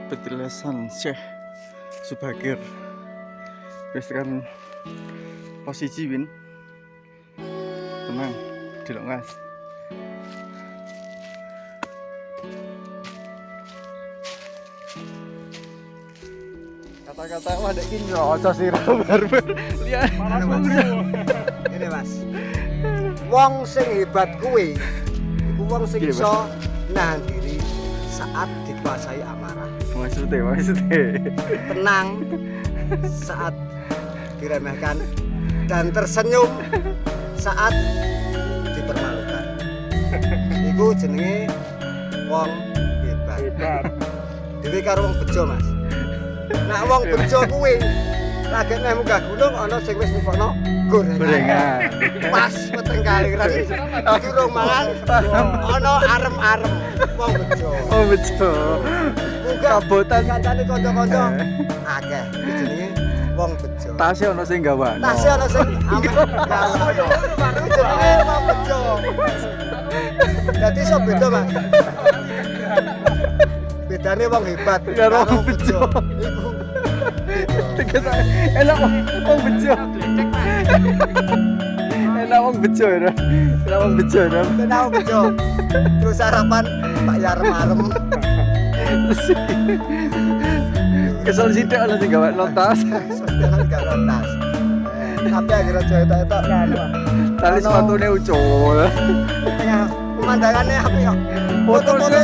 petilasan Syekh Subagir wis kan posisi win tenang delok Mas. Kata-kata wadah ini ojo sih barber lihat ini Mas, wong sing hebat kuwi iku wong sing iso nahan diri saat dikuasai amarah, maksudnya tenang saat diremehkan, dan tersenyum saat dipermalukan. Iku jenenge wong hebat. Dewe karo wong bejo Mas. Nah wong bejo kuwi lagi meh munggah gunung ana sing wis nukokno gorengan. Pas peteng kali kan durung mangan ana arem-arem wong bejo. Oh bejo. Kabotan kancane kanca-kanca akeh jenenge wong bejo. Tase ana sing gawa. Tase ana sing ameh gawa. Jenenge wong bejo. Dadi iso beda Mas. Bedane wong hebat karo wong bejo. Iku enak wong bejo. Enak wong bejo ya. Enak wong bejo ya. Enak wong bejo. Terus sarapan Pak Yarem-arem. Kesel sithik ana sing gawe lontas. Jangan gak lontas. Tapi akhirnya aja etok-etok kan. Tali sepatune ucul. Ya, pemandangannya apa ya? Foto-foto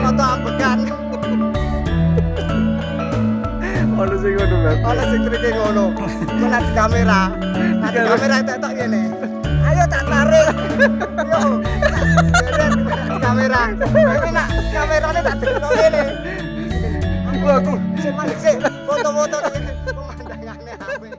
foto ambekan. Ono sing ngono banget. Ono sing trike ngono. Kok nang kamera. Nang kamera etok ngene. Ayo tak tarik. Yo. Kamera. Iki nak kamerane tak delok ngene. Aku sing malik sih foto-foto ngene pemandangannya apik.